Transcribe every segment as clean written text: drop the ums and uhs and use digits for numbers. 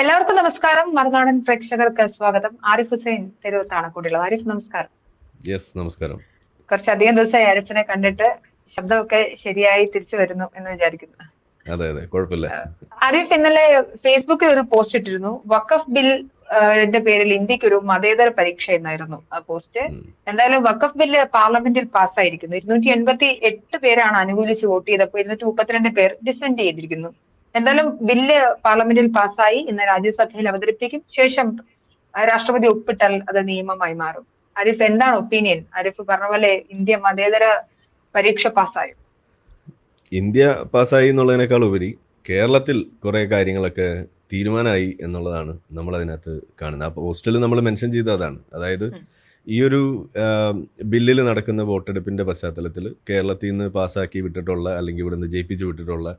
എല്ലാവർക്കും നമസ്കാരം. മറുനാടൻ പ്രേക്ഷകർക്ക് സ്വാഗതം. ആരിഫ് ഹുസൈൻ തെരുവത്താണ് കൂടെയുള്ളത്. ആരിഫ്, നമസ്കാരം. യെസ്, നമസ്കാരം. കുറച്ചധികം ദിവസമായി ആരിഫിനെ കണ്ടിട്ട്. ശബ്ദമൊക്കെ ശരിയായി തിരിച്ചു വരുന്നു എന്ന് വിചാരിക്കുന്നു. അതെ അതെ, കുഴപ്പമില്ല. ആരിഫ് ഇന്നലെ ഫേസ്ബുക്കിൽ ഒരു പോസ്റ്റ് ഇട്ടിരുന്നു. വഖഫ് ബിൽ ന്റെ പേരിൽ ഇന്ത്യക്ക് ഒരു മതേതര പരീക്ഷ എന്നായിരുന്നു ആ പോസ്റ്റ്. എന്തായാലും വഖഫ് ബില്ല് പാർലമെന്റിൽ പാസ്സായിരിക്കുന്നു. 288 പേരാണ് അനുകൂലിച്ച് വോട്ട് ചെയ്തപ്പോൾ 232 പേർ ഡിസെന്റ് ചെയ്തിരിക്കുന്നു. എന്തായാലും ബില്ല് പാർലമെന്റിൽ പാസ്സായി ഇന്ന് രാജ്യസഭയിൽ അവതരിപ്പിക്കും. ശേഷം രാഷ്ട്രപതി ഒപ്പിട്ടാൽ അത് നിയമമായി മാറും. ആരിഫ്, എന്താണ് ഒപ്പീനിയൻ? ആരിഫ് പറഞ്ഞ പോലെ ഇന്ത്യ മതേതര പരീക്ഷ പാസ്സായി. ഇന്ത്യ പാസ്സായി എന്നുള്ളതിനേക്കാൾ ഉപരി കേരളത്തിൽ കുറേ കാര്യങ്ങളൊക്കെ തീരുമാനമായി എന്നുള്ളതാണ് നമ്മൾ അതിനകത്ത് കാണുന്നത്. ആ പോസ്റ്റിൽ നമ്മൾ മെൻഷൻ ചെയ്ത അതാണ്. അതായത് ഈ ഒരു ബില്ലിൽ നടക്കുന്ന വോട്ടെടുപ്പിന്റെ പശ്ചാത്തലത്തിൽ കേരളത്തിൽ നിന്ന് പാസ്സാക്കി വിട്ടിട്ടുള്ള അല്ലെങ്കിൽ ഇവിടെ നിന്ന് ജയിപ്പിച്ചു വിട്ടിട്ടുള്ള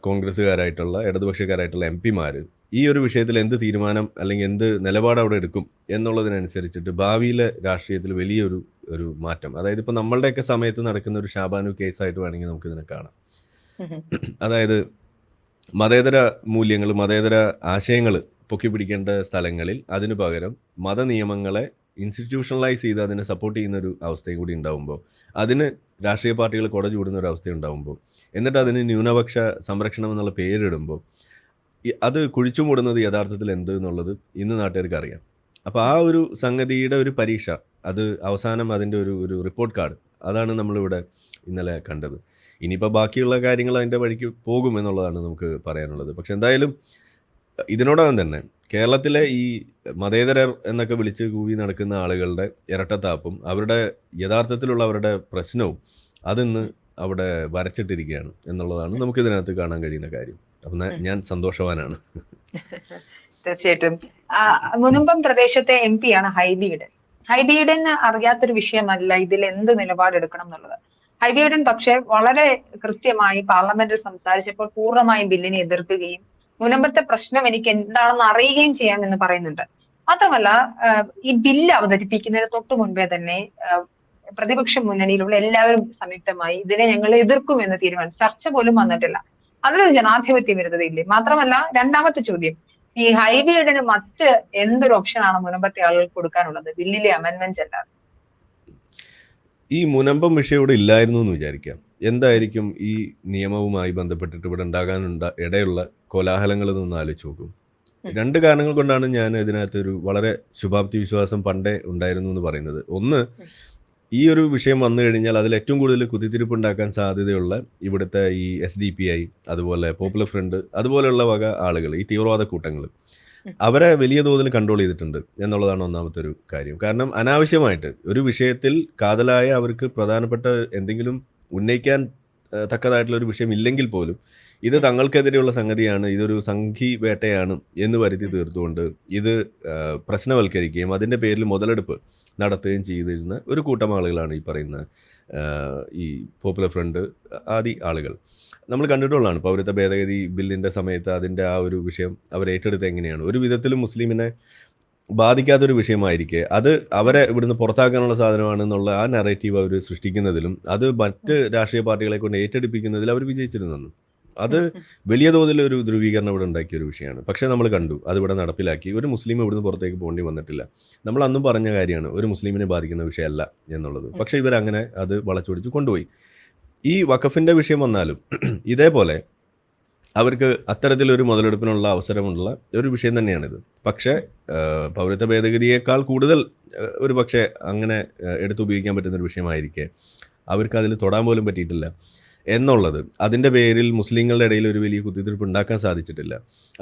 കോൺഗ്രസ്സുകാരായിട്ടുള്ള ഇടതുപക്ഷക്കാരായിട്ടുള്ള MP-മാർ ഈ ഒരു വിഷയത്തിൽ എന്ത് തീരുമാനം അല്ലെങ്കിൽ എന്ത് നിലപാട് അവിടെ എടുക്കും എന്നുള്ളതിനനുസരിച്ചിട്ട് ഭാവിയിലെ രാഷ്ട്രീയത്തിൽ വലിയൊരു മാറ്റം, അതായത് ഇപ്പോൾ നമ്മളുടെയൊക്കെ സമയത്ത് നടക്കുന്ന ഒരു ഷാബാനു കേസായിട്ട് വേണമെങ്കിൽ നമുക്കിതിനെ കാണാം. അതായത് മതേതര മൂല്യങ്ങൾ, മതേതര ആശയങ്ങൾ പൊക്കിപ്പിടിക്കേണ്ട സ്ഥലങ്ങളിൽ അതിനു പകരം മതനിയമങ്ങളെ ഇൻസ്റ്റിറ്റ്യൂഷണലൈസ് ചെയ്ത് അതിനെ സപ്പോർട്ട് ചെയ്യുന്ന ഒരു അവസ്ഥയും കൂടി ഉണ്ടാകുമ്പോൾ, അതിന് രാഷ്ട്രീയ പാർട്ടികൾ കുട ചൂടുന്ന ഒരു അവസ്ഥ ഉണ്ടാകുമ്പോൾ, എന്നിട്ട് അതിന് ന്യൂനപക്ഷ സംരക്ഷണം എന്നുള്ള പേരിടുമ്പോൾ അത് കുഴിച്ചു മൂടുന്നത് യഥാർത്ഥത്തിൽ എന്ത് എന്നുള്ളത് ഇന്ന് നാട്ടുകാർക്ക് അറിയാം. അപ്പോൾ ആ ഒരു സംഗതിയുടെ ഒരു പരീക്ഷ, അത് അവസാനം അതിൻ്റെ ഒരു റിപ്പോർട്ട് കാർഡ്, അതാണ് നമ്മളിവിടെ ഇന്നലെ കണ്ടത്. ഇനിയിപ്പോൾ ബാക്കിയുള്ള കാര്യങ്ങൾ അതിൻ്റെ വഴിക്ക് പോകും എന്നുള്ളതാണ് നമുക്ക് പറയാനുള്ളത്. പക്ഷെ എന്തായാലും ഇതിനോടകം തന്നെ കേരളത്തിലെ ഈ മതേതരർ എന്നൊക്കെ വിളിച്ച് കൂവി നടക്കുന്ന ആളുകളുടെ ഇരട്ടത്താപ്പും അവരുടെ യഥാർത്ഥത്തിലുള്ള അവരുടെ പ്രശ്നവും അതിന്ന് അവിടെ വരച്ചിട്ടിരിക്കുകയാണ് എന്നുള്ളതാണ് നമുക്ക് ഇതിനകത്ത് കാണാൻ കഴിയുന്ന കാര്യം. അപ്പം ഞാൻ സന്തോഷവാനാണ്. തീർച്ചയായിട്ടും. മുനമ്പം പ്രദേശത്തെ MP-യാണ് ഹൈബി ഈഡൻ. ഹൈബി ഈഡന് അറിയാത്തൊരു വിഷയമല്ല ഇതിൽ എന്ത് നിലപാടെടുക്കണം എന്നുള്ളത്. ഹൈബി ഈഡൻ പക്ഷെ വളരെ കൃത്യമായി പാർലമെന്റിൽ സംസാരിച്ചപ്പോൾ പൂർണ്ണമായും ബില്ലിനെ എതിർക്കുകയും മുനമ്പത്തെ പ്രശ്നം എനിക്ക് എന്താണെന്ന് അറിയുകയും ചെയ്യാമെന്ന് പറയുന്നുണ്ട്. മാത്രമല്ല, ഈ ബില്ല് അവതരിപ്പിക്കുന്നതിന് തൊട്ടു മുൻപേ തന്നെ പ്രതിപക്ഷ മുന്നണിയിലുള്ള എല്ലാവരും സംയുക്തമായി ഇതിനെ ഞങ്ങൾ എതിർക്കും എന്ന് തീരുമാനിച്ചു. ചർച്ച പോലും വന്നിട്ടില്ല. അതിലൊരു ജനാധിപത്യ വിരുദ്ധതയില്ലേ? മാത്രമല്ല, രണ്ടാമത്തെ ചോദ്യം, ഈ ഹൈബി ഈഡന് മറ്റ് എന്തൊരു ഓപ്ഷനാണ് മുനമ്പത്തെ ആളുകൾക്ക് കൊടുക്കാനുള്ളത് ബില്ലിലെ അമെന്റ്മെന്റ് അല്ലാതെ? ഈ മുനമ്പം വിഷയം ഇവിടെ ഇല്ലായിരുന്നു എന്ന് വിചാരിക്കാം. എന്തായിരിക്കും ഈ നിയമവുമായി ബന്ധപ്പെട്ടിട്ട് ഇവിടെ ഇടയുള്ള കോലാഹലങ്ങൾ എന്നൊന്ന് ആലോചിച്ച് നോക്കും. 2 കാരണങ്ങൾ കൊണ്ടാണ് ഞാൻ ഇതിനകത്ത് ഒരു വളരെ ശുഭാപ്തി വിശ്വാസം പണ്ടേ ഉണ്ടായിരുന്നു എന്ന് പറയുന്നത്. ഒന്ന്, ഈ ഒരു വിഷയം വന്നു കഴിഞ്ഞാൽ അതിൽ ഏറ്റവും കൂടുതൽ കുത്തിത്തിരിപ്പ് ഉണ്ടാക്കാൻ സാധ്യതയുള്ള ഇവിടുത്തെ ഈ SDPI, അതുപോലെ പോപ്പുലർ ഫ്രണ്ട്, അതുപോലെയുള്ള വക ആളുകൾ, ഈ തീവ്രവാദ കൂട്ടങ്ങൾ, അവരെ വലിയ തോതിൽ കൺട്രോൾ ചെയ്തിട്ടുണ്ട് എന്നുള്ളതാണ് ഒന്നാമത്തെ ഒരു കാര്യം. കാരണം അനാവശ്യമായിട്ട് ഒരു വിഷയത്തിൽ കാതലായ അവർക്ക് പ്രധാനപ്പെട്ട എന്തെങ്കിലും ഉന്നയിക്കാൻ തക്കതായിട്ടുള്ള ഒരു വിഷയം ഇല്ലെങ്കിൽ പോലും ഇത് തങ്ങൾക്കെതിരെയുള്ള സംഗതിയാണ്, ഇതൊരു സംഘി വേട്ടയാണ് എന്ന് വരുത്തി തീർത്തുകൊണ്ട് ഇത് പ്രശ്നവൽക്കരിക്കുകയും അതിൻ്റെ പേരിൽ മുതലെടുപ്പ് നടത്തുകയും ചെയ്തിരുന്ന ഒരു കൂട്ടം ആളുകളാണ് ഈ പറയുന്ന ഈ പോപ്പുലർ ഫ്രണ്ട് ആദി ആളുകൾ. നമ്മൾ കണ്ടിട്ടുള്ളതാണ്. പൗരത്വ ഭേദഗതി ബില്ലിൻ്റെ സമയത്ത് അതിൻ്റെ ആ ഒരു വിഷയം അവർ ഏറ്റെടുത്ത് എങ്ങനെയാണ് ഒരു വിധത്തിലും മുസ്ലിമിനെ ബാധിക്കാത്തൊരു വിഷയമായിരിക്കെ അത് അവരെ ഇവിടുന്ന് പുറത്താക്കാനുള്ള സാധനമാണെന്നുള്ള ആ നറേറ്റീവ് അവർ സൃഷ്ടിക്കുന്നതിലും അത് മറ്റ് രാഷ്ട്രീയ പാർട്ടികളെ കൊണ്ട് ഏറ്റെടുപ്പിക്കുന്നതിൽ അവർ വിജയിച്ചിരുന്നു. അത് വലിയ തോതിൽ ഒരു ധ്രുവീകരണം ഇവിടെ ഉണ്ടാക്കിയ ഒരു വിഷയമാണ്. പക്ഷേ നമ്മൾ കണ്ടു അതിവിടെ നടപ്പിലാക്കി ഒരു മുസ്ലിം ഇവിടുന്ന് പുറത്തേക്ക് പോകേണ്ടി വന്നിട്ടില്ല. നമ്മൾ അന്നും പറഞ്ഞ കാര്യമാണ് ഒരു മുസ്ലിമിനെ ബാധിക്കുന്ന വിഷയമല്ല എന്നുള്ളത്. പക്ഷേ ഇവരങ്ങനെ അത് വളച്ചൊടിച്ച് കൊണ്ടുപോയി. ഈ വഖഫിൻ്റെ വിഷയം വന്നാലും ഇതേപോലെ അവർക്ക് അത്തരത്തിലൊരു മുതലെടുപ്പിനുള്ള അവസരമുള്ള ഒരു വിഷയം തന്നെയാണിത്. പക്ഷേ പൗരത്വ ഭേദഗതിയേക്കാൾ കൂടുതൽ ഒരു പക്ഷേ അങ്ങനെ എടുത്തുപയോഗിക്കാൻ പറ്റുന്നൊരു വിഷയമായിരിക്കെ അവർക്ക് അതിൽ തൊടാൻ പോലും പറ്റിയിട്ടില്ല എന്നുള്ളത്. അതിൻ്റെ പേരിൽ മുസ്ലിങ്ങളുടെ ഇടയിൽ ഒരു വലിയ കുത്തിത്തിരിപ്പ് ഉണ്ടാക്കാൻ സാധിച്ചിട്ടില്ല.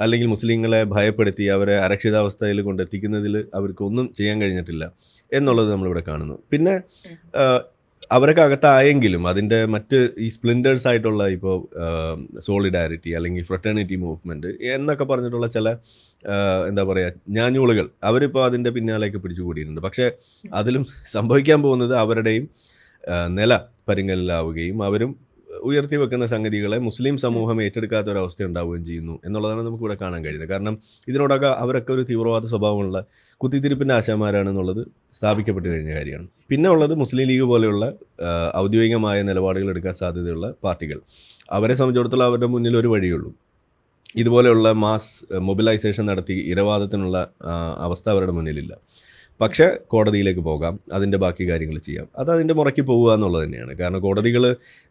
അല്ലെങ്കിൽ മുസ്ലിങ്ങളെ ഭയപ്പെടുത്തി അവരെ അരക്ഷിതാവസ്ഥയിൽ കൊണ്ടെത്തിക്കുന്നതിൽ അവർക്കൊന്നും ചെയ്യാൻ കഴിഞ്ഞിട്ടില്ല എന്നുള്ളത് നമ്മളിവിടെ കാണുന്നു. പിന്നെ അവരൊക്കെ അകത്തായെങ്കിലും അതിൻ്റെ മറ്റ് ഈ സ്പ്ലിൻഡേഴ്സ് ആയിട്ടുള്ള ഇപ്പോൾ സോളിഡാരിറ്റി അല്ലെങ്കിൽ ഫ്രട്ടേണിറ്റി മൂവ്മെൻറ്റ് എന്നൊക്കെ പറഞ്ഞിട്ടുള്ള ചില എന്താ പറയുക ഞാഞ്ഞൂളുകൾ അവരിപ്പോൾ അതിൻ്റെ പിന്നാലേക്ക് പിടിച്ചുകൂടിയിട്ടുണ്ട്. പക്ഷേ അതിലും സംഭവിക്കാൻ പോകുന്നത് അവരുടെയും നില പരിങ്ങലിലാവുകയും അവരും ഉയർത്തി വെക്കുന്ന സംഗതികളെ മുസ്ലിം സമൂഹം ഏറ്റെടുക്കാത്ത ഒരവസ്ഥ ഉണ്ടാവുകയും ചെയ്യുന്നു എന്നുള്ളതാണ് നമുക്കിവിടെ കാണാൻ കഴിയുന്നത്. കാരണം ഇതിനോടൊക്കെ അവരൊക്കെ ഒരു തീവ്രവാദ സ്വഭാവമുള്ള കുത്തിത്തിരിപ്പിൻ്റെ ആശാന്മാരാണെന്നുള്ളത് സ്ഥാപിക്കപ്പെട്ട് കഴിഞ്ഞ കാര്യമാണ്. പിന്നെ ഉള്ളത് മുസ്ലിം ലീഗ് പോലെയുള്ള ഔദ്യോഗികമായ നിലപാടുകൾ എടുക്കാൻ സാധ്യതയുള്ള പാർട്ടികൾ. അവരെ സംബന്ധിച്ചിടത്തോളം അവരുടെ മുന്നിൽ ഒരു വഴിയുള്ളൂ, ഇതുപോലെയുള്ള മാസ് മൊബിലൈസേഷൻ നടത്തി ഇരവാദത്തിനുള്ള അവസ്ഥ അവരുടെ മുന്നിലില്ല. പക്ഷേ കോടതിയിലേക്ക് പോകാം, അതിൻ്റെ ബാക്കി കാര്യങ്ങൾ ചെയ്യാം. അത് അതിൻ്റെ മുറയ്ക്ക് പോവുക എന്നുള്ളത് തന്നെയാണ്. കാരണം കോടതികൾ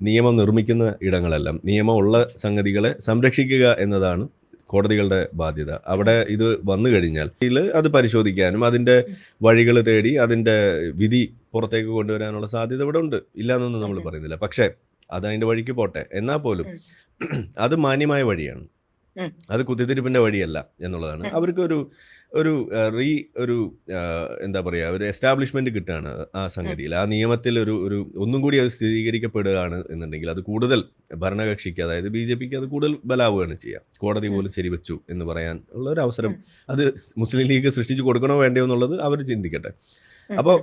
നിയമം നിർമ്മിക്കുന്ന ഇടങ്ങളെല്ലാം നിയമമുള്ള സംഗതികളെ സംരക്ഷിക്കുക എന്നതാണ് കോടതികളുടെ ബാധ്യത. അവിടെ ഇത് വന്നു കഴിഞ്ഞാൽ അത് പരിശോധിക്കാനും അതിൻ്റെ വഴികൾ തേടി അതിൻ്റെ വിധി പുറത്തേക്ക് കൊണ്ടുവരാനുള്ള സാധ്യത ഇവിടെ ഉണ്ട്, ഇല്ലയെന്നൊന്നും നമ്മൾ പറയുന്നില്ല. പക്ഷേ അത് അതിൻ്റെ വഴിക്ക് പോട്ടെ, എന്നാൽ പോലും അത് മാന്യമായ വഴിയാണ്, അത് കുത്തിത്തിരിപ്പിൻ്റെ വഴിയല്ല എന്നുള്ളതാണ്. അവർക്കൊരു ഒരു എന്താ പറയുക, ഒരു എസ്റ്റാബ്ലിഷ്മെന്റ് കിട്ടുകയാണ് ആ സംഗതിയിൽ, ആ നിയമത്തിൽ ഒരു ഒന്നും കൂടി അത് സ്ഥിരീകരിക്കപ്പെടുകയാണ് എന്നുണ്ടെങ്കിൽ അത് കൂടുതൽ ഭരണകക്ഷിക്ക്, അതായത് BJPക്ക് അത് കൂടുതൽ ബലാവുകയാണ് ചെയ്യുക. കോടതി പോലും ശരിവെച്ചു എന്ന് പറയാൻ ഉള്ള ഒരു അവസരം അത് മുസ്ലിം ലീഗ് സൃഷ്ടിച്ചു കൊടുക്കണോ വേണ്ടയോ എന്നുള്ളത് അവർ ചിന്തിക്കട്ടെ. അപ്പോൾ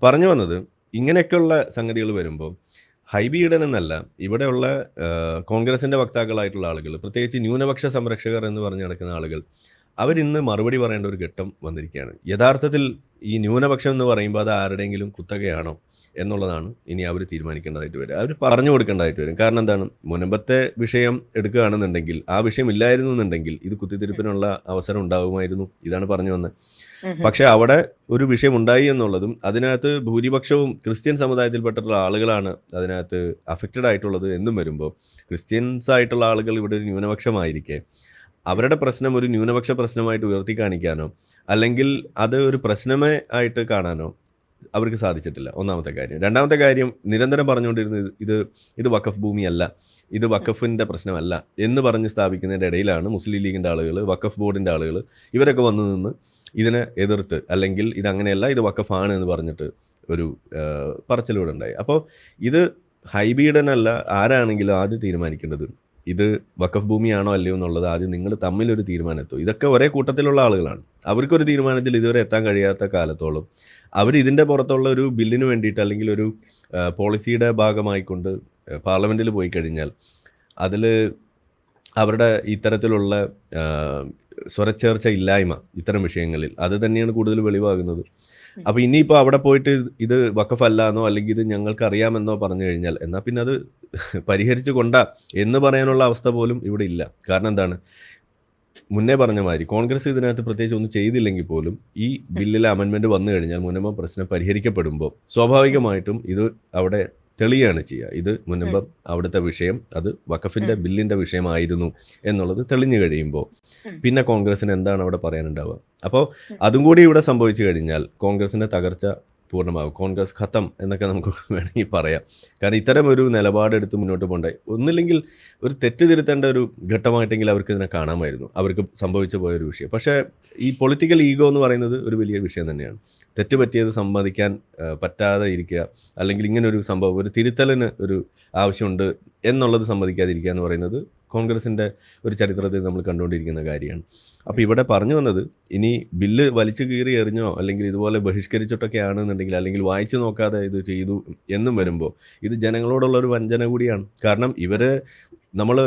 പറഞ്ഞു വന്നത്, ഇങ്ങനെയൊക്കെയുള്ള സംഗതികൾ വരുമ്പോൾ ഹൈബി ഈഡൻ എന്നല്ല, ഇവിടെയുള്ള കോൺഗ്രസിൻ്റെ വക്താക്കളായിട്ടുള്ള ആളുകൾ, പ്രത്യേകിച്ച് ന്യൂനപക്ഷ സംരക്ഷകർ എന്ന് പറഞ്ഞു നടക്കുന്ന ആളുകൾ, അവരിന്ന് മറുപടി പറയേണ്ട ഒരു ഘട്ടം വന്നിരിക്കുകയാണ്. യഥാർത്ഥത്തിൽ ഈ ന്യൂനപക്ഷം എന്ന് പറയുമ്പോൾ അത് ആരുടെയെങ്കിലും കുത്തകയാണോ എന്നുള്ളതാണ് ഇനി അവർ തീരുമാനിക്കേണ്ടതായിട്ട് വരും, അവർ പറഞ്ഞു കൊടുക്കേണ്ടതായിട്ട് വരും. കാരണം എന്താണ്, മുൻപത്തെ വിഷയം എടുക്കുകയാണെന്നുണ്ടെങ്കിൽ, ആ വിഷയം ഇല്ലായിരുന്നു എന്നുണ്ടെങ്കിൽ ഇത് കുത്തിത്തിരിപ്പിനുള്ള അവസരം ഉണ്ടാകുമായിരുന്നു, ഇതാണ് പറഞ്ഞു വന്നത്. പക്ഷെ അവിടെ ഒരു വിഷയം ഉണ്ടായി എന്നുള്ളതും അതിനകത്ത് ഭൂരിപക്ഷവും ക്രിസ്ത്യൻ സമുദായത്തിൽപ്പെട്ടിട്ടുള്ള ആളുകളാണ് അതിനകത്ത് അഫക്റ്റഡ് ആയിട്ടുള്ളത് എന്നും വരുമ്പോൾ, ക്രിസ്ത്യൻസ് ആയിട്ടുള്ള ആളുകൾ ഇവിടെ ഒരു ന്യൂനപക്ഷമായിരിക്കെ അവരുടെ പ്രശ്നം ഒരു ന്യൂനപക്ഷ പ്രശ്നമായിട്ട് ഉയർത്തി കാണിക്കാനോ അല്ലെങ്കിൽ അത് ഒരു പ്രശ്നമേ ആയിട്ട് കാണാനോ അവർക്ക് സാധിച്ചിട്ടില്ല, ഒന്നാമത്തെ കാര്യം. രണ്ടാമത്തെ കാര്യം, നിരന്തരം പറഞ്ഞുകൊണ്ടിരുന്നത് ഇത് വഖഫ് ഭൂമിയല്ല, ഇത് വഖഫിൻ്റെ പ്രശ്നമല്ല എന്ന് പറഞ്ഞ് സ്ഥാപിക്കുന്നതിൻ്റെ ഇടയിലാണ് മുസ്ലിം ലീഗിൻ്റെ ആളുകൾ, വഖഫ് ബോർഡിൻ്റെ ആളുകൾ, ഇവരൊക്കെ വന്നു നിന്ന് ഇതിനെ എതിർത്ത്, അല്ലെങ്കിൽ ഇതങ്ങനെയല്ല ഇത് വഖഫാണ് എന്ന് പറഞ്ഞിട്ട് ഒരു പറച്ചിലൂടെ ഉണ്ടായി. അപ്പോൾ ഇത് ഹൈബി ഈഡനല്ല, ആരാണെങ്കിലും ആദ്യം തീരുമാനിക്കേണ്ടത് ഇത് വഖഫ് ഭൂമിയാണോ അല്ലയോ എന്നുള്ളത് ആദ്യം നിങ്ങൾ തമ്മിലൊരു തീരുമാനം എത്തും. ഇതൊക്കെ ഒരേ കൂട്ടത്തിലുള്ള ആളുകളാണ്, അവർക്കൊരു തീരുമാനത്തിൽ ഇതുവരെ എത്താൻ കഴിയാത്ത കാലത്തോളം അവർ ഇതിൻ്റെ പുറത്തുള്ള ഒരു ബില്ലിന് വേണ്ടിയിട്ട് അല്ലെങ്കിൽ ഒരു പോളിസിയുടെ ഭാഗമായിക്കൊണ്ട് പാർലമെൻറ്റിൽ പോയി കഴിഞ്ഞാൽ അതിൽ അവരുടെ ഇത്തരത്തിലുള്ള സ്വരച്ചേർച്ച ഇല്ലായ്മ ഇത്തരം വിഷയങ്ങളിൽ അത് തന്നെയാണ് കൂടുതൽ വെളിവാകുന്നത്. അപ്പോൾ ഇനിയിപ്പോൾ അവിടെ പോയിട്ട് ഇത് വഖഫല്ല എന്നോ അല്ലെങ്കിൽ ഇത് ഞങ്ങൾക്ക് അറിയാമെന്നോ പറഞ്ഞു കഴിഞ്ഞാൽ എന്നാൽ പിന്നെ അത് പരിഹരിച്ചു കൊണ്ടാ എന്ന് പറയാനുള്ള അവസ്ഥ പോലും ഇവിടെ ഇല്ല. കാരണം എന്താണ്, മുന്നേ പറഞ്ഞ മാതിരി കോൺഗ്രസ് ഇതിനകത്ത് പ്രത്യേകിച്ച് ഒന്നും ചെയ്തില്ലെങ്കിൽ പോലും ഈ ബില്ലിലെ അമെൻമെൻറ്റ് വന്നു കഴിഞ്ഞാൽ മുൻപ് പ്രശ്നം പരിഹരിക്കപ്പെടുമ്പോൾ സ്വാഭാവികമായിട്ടും ഇത് അവിടെ തെളിയാണ് ചെയ്യുക. ഇത് മുൻപ് അവിടുത്തെ വിഷയം അത് വഖഫിൻ്റെ ബില്ലിൻ്റെ വിഷയമായിരുന്നു എന്നുള്ളത് തെളിഞ്ഞു കഴിയുമ്പോൾ പിന്നെ കോൺഗ്രസിന് എന്താണ് അവിടെ പറയാനുണ്ടാവുക? അപ്പോൾ അതും കൂടി ഇവിടെ സംഭവിച്ചു കഴിഞ്ഞാൽ കോൺഗ്രസിൻ്റെ തകർച്ച പൂർണ്ണമാകും, കോൺഗ്രസ് ഖത്തം എന്നൊക്കെ നമുക്ക് വേണമെങ്കിൽ പറയാം. കാരണം ഇത്തരം ഒരു നിലപാടെടുത്ത് മുന്നോട്ട് പോകണ്ടേ, ഒന്നില്ലെങ്കിൽ ഒരു തെറ്റ് തിരുത്തേണ്ട ഒരു ഘട്ടമായിട്ടെങ്കിൽ അവർക്ക് ഇതിനെ കാണാമായിരുന്നു, അവർക്ക് സംഭവിച്ചു പോയൊരു വിഷയം. പക്ഷേ ഈ പൊളിറ്റിക്കൽ ഈഗോ എന്ന് പറയുന്നത് ഒരു വലിയ വിഷയം തന്നെയാണ്. തെറ്റ് പറ്റിയത് സമ്മതിക്കാൻ പറ്റാതെ ഇരിക്കുക, അല്ലെങ്കിൽ ഇങ്ങനൊരു സംഭവം ഒരു തിരുത്തലിന് ഒരു ആവശ്യമുണ്ട് എന്നുള്ളത് സമ്മതിക്കാതിരിക്കുക എന്ന് പറയുന്നത് കോൺഗ്രസിൻ്റെ ഒരു ചരിത്രത്തിൽ നമ്മൾ കണ്ടുകൊണ്ടിരിക്കുന്ന കാര്യമാണ്. അപ്പോൾ ഇവിടെ പറഞ്ഞു വന്നത്, ഇനി ബില്ല് വലിച്ചു കീറി എറിഞ്ഞോ അല്ലെങ്കിൽ ഇതുപോലെ ബഹിഷ്കരിച്ചിട്ടൊക്കെ ആണെന്നുണ്ടെങ്കിൽ അല്ലെങ്കിൽ വായിച്ചു നോക്കാതെ ഇത് ചെയ്തു എന്നും വരുമ്പോൾ ഇത് ജനങ്ങളോടുള്ളൊരു വഞ്ചന കൂടിയാണ്. കാരണം നമ്മൾ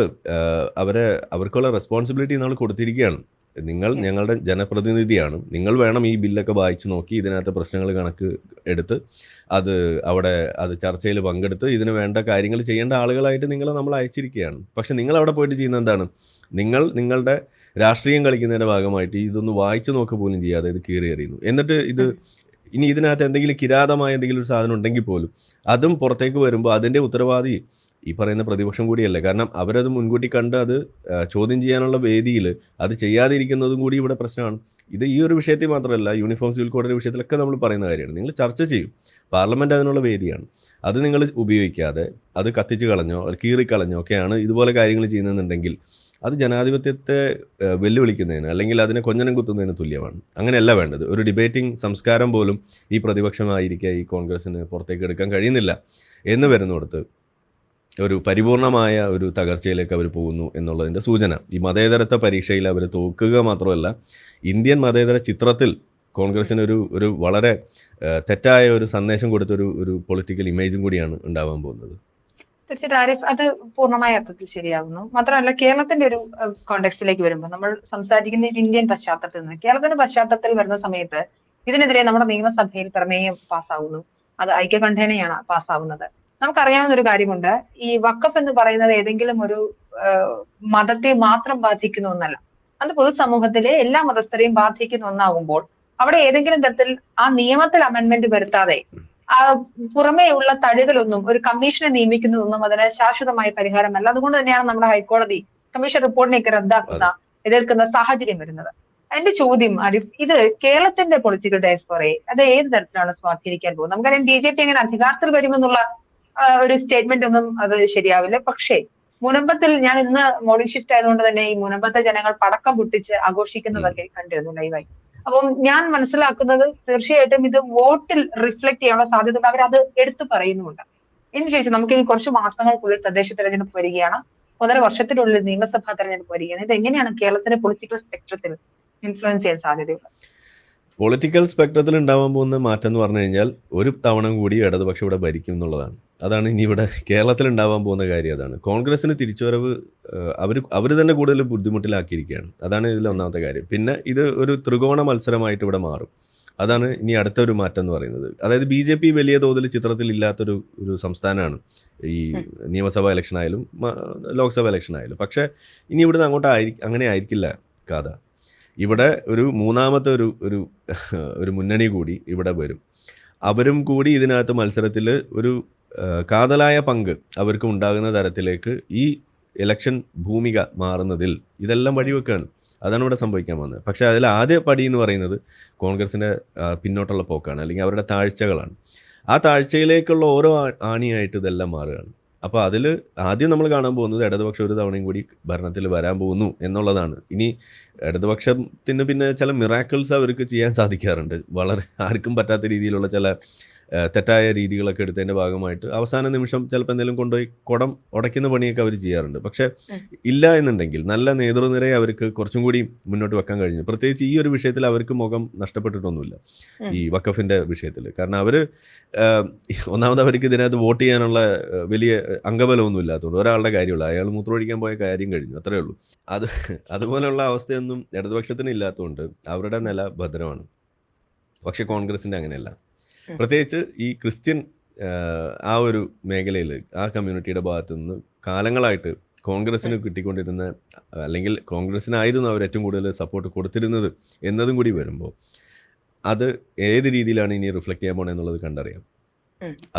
അവർക്കുള്ള റെസ്പോൺസിബിലിറ്റി നമ്മൾ കൊടുത്തിരിക്കുകയാണ്. നിങ്ങൾ ഞങ്ങളുടെ ജനപ്രതിനിധിയാണ്, നിങ്ങൾ വേണം ഈ ബില്ലൊക്കെ വായിച്ചു നോക്കി ഇതിനകത്ത് പ്രശ്നങ്ങൾ കണക്ക് എടുത്ത് അത് ചർച്ചയിൽ പങ്കെടുത്ത് ഇതിന് വേണ്ട കാര്യങ്ങൾ ചെയ്യേണ്ട ആളുകളായിട്ട് നിങ്ങളെ നമ്മൾ അയച്ചിരിക്കുകയാണ്. പക്ഷെ നിങ്ങൾ അവിടെ പോയിട്ട് ചെയ്യുന്നത് എന്താണ്? നിങ്ങളുടെ രാഷ്ട്രീയം കളിക്കുന്നതിൻ്റെ ഭാഗമായിട്ട് ഇതൊന്ന് വായിച്ചു നോക്കുക പോലും ചെയ്യാതെ ഇത് കീറി എറിയുന്നു. എന്നിട്ട് ഇനി ഇതിനകത്ത് എന്തെങ്കിലും കിരാതമായ എന്തെങ്കിലും ഒരു സാധനം ഉണ്ടെങ്കിൽ പോലും അതും പുറത്തേക്ക് വരുമ്പോൾ അതിൻ്റെ ഉത്തരവാദി ഈ പറയുന്ന പ്രതിപക്ഷം കൂടിയല്ലേ. കാരണം അവരത് മുൻകൂട്ടി കണ്ട് അത് ചോദ്യം ചെയ്യാനുള്ള വേദിയിൽ അത് ചെയ്യാതിരിക്കുന്നതും കൂടി ഇവിടെ പ്രശ്നമാണ്. ഇത് ഈ ഒരു വിഷയത്തിൽ മാത്രമല്ല, യൂണിഫോം സിവിൽ കോഡിൻ്റെ വിഷയത്തിലൊക്കെ നമ്മൾ പറയുന്ന കാര്യമാണ്. നിങ്ങൾ ചർച്ച ചെയ്യും, പാർലമെൻറ്റ് അതിനുള്ള വേദിയാണ്. അത് നിങ്ങൾ ഉപയോഗിക്കാതെ അത് കത്തിച്ച് കളഞ്ഞോ കീറിക്കളഞ്ഞോ ഒക്കെയാണ് ഇതുപോലെ കാര്യങ്ങൾ ചെയ്യുന്നതെന്നുണ്ടെങ്കിൽ അത് ജനാധിപത്യത്തെ വെല്ലുവിളിക്കുന്നതിന് അല്ലെങ്കിൽ അതിനെ കൊഞ്ഞനം കുത്തുന്നതിന് തുല്യമാണ്. അങ്ങനെയല്ല വേണ്ടത്. ഒരു ഡിബേറ്റിംഗ് സംസ്കാരം പോലും ഈ പ്രതിപക്ഷമായിരിക്കെ ഈ കോൺഗ്രസ്സിന് പുറത്തേക്ക് എടുക്കാൻ കഴിയുന്നില്ല എന്ന് വരുന്നിടത്ത് ഒരു പരിപൂർണമായ ഒരു തകർച്ചയിലേക്ക് അവർ പോകുന്നു എന്നുള്ളതിൻ്റെ സൂചന. ഈ മതേതരത്വ പരീക്ഷയിൽ അവർ തോക്കുക മാത്രമല്ല, ഇന്ത്യൻ മതേതര ചിത്രത്തിൽ കോൺഗ്രസ്സിന് ഒരു വളരെ തെറ്റായ ഒരു സന്ദേശം കൊടുത്തൊരു പൊളിറ്റിക്കൽ ഇമേജും കൂടിയാണ് ഉണ്ടാവാൻ പോകുന്നത്. തീർച്ചയായിട്ടും ആരിഫ്, അത് പൂർണ്ണമായ അർത്ഥത്തിൽ ശരിയാകുന്നു. മാത്രമല്ല, കേരളത്തിന്റെ ഒരു കോണ്ടെക്സ്റ്റിലേക്ക് വരുമ്പോൾ നമ്മൾ സംസാരിക്കുന്ന ഒരു ഇന്ത്യൻ പശ്ചാത്തലത്തിൽ നിന്ന് കേരളത്തിന്റെ പശ്ചാത്തലത്തിൽ വരുന്ന സമയത്ത് ഇതിനെതിരെ നമ്മുടെ നിയമസഭയിൽ പ്രമേയം പാസ്സാവുന്നു. അത് ഐക്യകണ്ഠേനയാണ് പാസ്സാവുന്നത്. നമുക്കറിയാവുന്ന ഒരു കാര്യമുണ്ട്, ഈ വഖഫ് എന്ന് പറയുന്നത് ഏതെങ്കിലും ഒരു മതത്തെ മാത്രം ബാധിക്കുന്ന ഒന്നല്ല. അത് പൊതുസമൂഹത്തിലെ എല്ലാ മതസ്ഥരെയും ബാധിക്കുന്ന ഒന്നാകുമ്പോൾ അവിടെ ഏതെങ്കിലും തരത്തിൽ ആ നിയമത്തിൽ അമെന്റ്മെന്റ് വരുത്താതെ ആ പുറമേയുള്ള തടികളൊന്നും ഒരു കമ്മീഷനെ നിയമിക്കുന്നതൊന്നും അതിന് ശാശ്വതമായ പരിഹാരമല്ല. അതുകൊണ്ട് തന്നെയാണ് നമ്മുടെ ഹൈക്കോടതി കമ്മീഷൻ റിപ്പോർട്ടിനെയൊക്കെ റദ്ദാക്കുന്ന എതിർക്കുന്ന സാഹചര്യം വരുന്നത്. എന്റെ ചോദ്യം ആരിഫ്, ഇത് കേരളത്തിന്റെ പൊളിറ്റിക്കൽ ഡയസ്പോറയെ അത് ഏത് തരത്തിലാണ് സ്വാധീനിക്കാൻ പോകുന്നത്? നമുക്കറിയാം BJP എങ്ങനെ അധികാരത്തിൽ വരുമെന്നുള്ള ഒരു സ്റ്റേറ്റ്മെന്റ് ഒന്നും അത് ശരിയാവില്ല. പക്ഷേ മുനമ്പത്തിൽ ഞാൻ ഇന്ന് മോർണിംഗ് ഷിഫ്റ്റ് ആയതുകൊണ്ട് തന്നെ ഈ മുനമ്പത്തെ ജനങ്ങൾ പടക്കം പൊട്ടിച്ച് ആഘോഷിക്കുന്നതൊക്കെ കണ്ടിരുന്നു ലൈവായി. അപ്പം ഞാൻ മനസ്സിലാക്കുന്നത് തീർച്ചയായിട്ടും ഇത് വോട്ടിൽ റിഫ്ലക്ട് ചെയ്യാനുള്ള സാധ്യത അവരത് എടുത്തു പറയുന്നുമുണ്ട്. ഇതിനുശേഷം നമുക്ക് ഇനി കുറച്ച് മാസങ്ങൾക്കുള്ളിൽ തദ്ദേശ തെരഞ്ഞെടുപ്പ് വരികയാണ്, 1.5 വർഷത്തിനുള്ളിൽ നിയമസഭാ തെരഞ്ഞെടുപ്പ് വരികയാണ്. ഇത് എങ്ങനെയാണ് കേരളത്തിലെ പൊളിറ്റിക്കൽ സ്പെക്ട്രത്തിൽ ഇൻഫ്ലുവൻസ് ചെയ്യാൻ സാധ്യതയുള്ളത്? പൊളിറ്റിക്കൽ സ്പെക്ട്രത്തിൽ ഉണ്ടാവാൻ പോകുന്ന മാറ്റം എന്ന് പറഞ്ഞു കഴിഞ്ഞാൽ ഒരു തവണ കൂടി ഇടതുപക്ഷം ഇവിടെ ഭരിക്കും എന്നുള്ളതാണ്. അതാണ് ഇനി ഇവിടെ കേരളത്തിൽ ഉണ്ടാവാൻ പോകുന്ന കാര്യം. അതാണ് കോൺഗ്രസിന് തിരിച്ചുവരവ് അവർ തന്നെ കൂടുതൽ ബുദ്ധിമുട്ടിലാക്കിയിരിക്കുകയാണ്. അതാണ് ഇതിൽ ഒന്നാമത്തെ കാര്യം. പിന്നെ ഇത് ഒരു ത്രികോണ മത്സരമായിട്ട് ഇവിടെ മാറും. അതാണ് ഇനി അടുത്തൊരു മാറ്റം എന്ന് പറയുന്നത്. അതായത് BJP വലിയ തോതിൽ ചിത്രത്തിൽ ഇല്ലാത്തൊരു സംസ്ഥാനമാണ് ഈ നിയമസഭാ ഇലക്ഷൻ ആയാലും ലോക്സഭ ഇലക്ഷൻ ആയാലും. പക്ഷേ ഇനി ഇവിടുന്ന് അങ്ങോട്ട് അങ്ങനെ ആയിരിക്കില്ല കഥ. ഇവിടെ ഒരു മൂന്നാമത്തെ ഒരു മുന്നണി കൂടി ഇവിടെ വരും. അവരും കൂടി ഇതിനകത്ത് മത്സരത്തിൽ ഒരു കാതലായ പങ്ക് അവർക്ക് ഉണ്ടാകുന്ന തരത്തിലേക്ക് ഈ ഇലക്ഷൻ ഭൂമിക മാറുന്നതിൽ ഇതെല്ലാം വഴിവെക്കുകയാണ്. അതാണ് ഇവിടെ സംഭവിക്കാൻ പോകുന്നത്. പക്ഷേ അതിൽ ആദ്യ പടി എന്ന് പറയുന്നത് കോൺഗ്രസിൻ്റെ പിന്നോട്ടുള്ള പോക്കാണ്, അല്ലെങ്കിൽ അവരുടെ താഴ്ചകളാണ്. ആ താഴ്ചയിലേക്കുള്ള ഓരോ ആണിയായിട്ട് ഇതെല്ലാം മാറുകയാണ്. അപ്പോൾ അതിൽ ആദ്യം നമ്മൾ കാണാൻ പോകുന്നത് ഇടതുപക്ഷം ഒരു തവണയും കൂടി ഭരണത്തിൽ വരാൻ പോകുന്നു എന്നുള്ളതാണ്. ഇനി ഇടതുപക്ഷത്തിന് പിന്നെ ചില മിറാക്കിൾസ് അവർക്ക് ചെയ്യാൻ സാധിക്കാറുണ്ട്. വളരെ ആർക്കും പറ്റാത്ത രീതിയിലുള്ള ചില തെറ്റായ രീതികളൊക്കെ എടുത്തതിൻ്റെ ഭാഗമായിട്ട് അവസാന നിമിഷം ചിലപ്പോൾ എന്തെങ്കിലും കൊണ്ടുപോയി കുടം ഉടയ്ക്കുന്ന പണിയൊക്കെ അവർ ചെയ്യാറുണ്ട്. പക്ഷേ ഇല്ല എന്നുണ്ടെങ്കിൽ നല്ല നേതൃനിരയെ അവർക്ക് കുറച്ചും കൂടി മുന്നോട്ട് വെക്കാൻ കഴിഞ്ഞു. പ്രത്യേകിച്ച് ഈ ഒരു വിഷയത്തിൽ അവർക്ക് മുഖം നഷ്ടപ്പെട്ടിട്ടൊന്നുമില്ല, ഈ വഖഫിൻ്റെ വിഷയത്തിൽ. കാരണം അവർ ഒന്നാമത് അവർക്ക് ഇതിനകത്ത് വോട്ട് ചെയ്യാനുള്ള വലിയ അംഗബലമൊന്നും ഇല്ലാത്തതുകൊണ്ട് ഒരാളുടെ കാര്യമുള്ളൂ, അയാൾ മൂത്രമൊഴിക്കാൻ പോയ കാര്യം കഴിഞ്ഞു, അത്രയേ ഉള്ളൂ. അതുപോലെയുള്ള അവസ്ഥയൊന്നും ഇടതുപക്ഷത്തിന് ഇല്ലാത്തതുകൊണ്ട് അവരുടെ നില ഭദ്രമാണ്. പക്ഷെ കോൺഗ്രസിൻ്റെ അങ്ങനെയല്ല. പ്രത്യേകിച്ച് ഈ ക്രിസ്ത്യൻ ആ ഒരു മേഖലയിൽ ആ കമ്മ്യൂണിറ്റിയുടെ ഭാഗത്തു നിന്ന് കാലങ്ങളായിട്ട് കോൺഗ്രസ്സിന് കിട്ടിക്കൊണ്ടിരുന്ന, അല്ലെങ്കിൽ കോൺഗ്രസ്സിനായിരുന്നു അവർ ഏറ്റവും കൂടുതൽ സപ്പോർട്ട് കൊടുത്തിരുന്നത് എന്നതും കൂടി വരുമ്പോൾ അത് ഏത് രീതിയിലാണ് ഇനി റിഫ്ലക്ട് ചെയ്യാൻ പോകണമെന്നുള്ളത് കണ്ടറിയാം.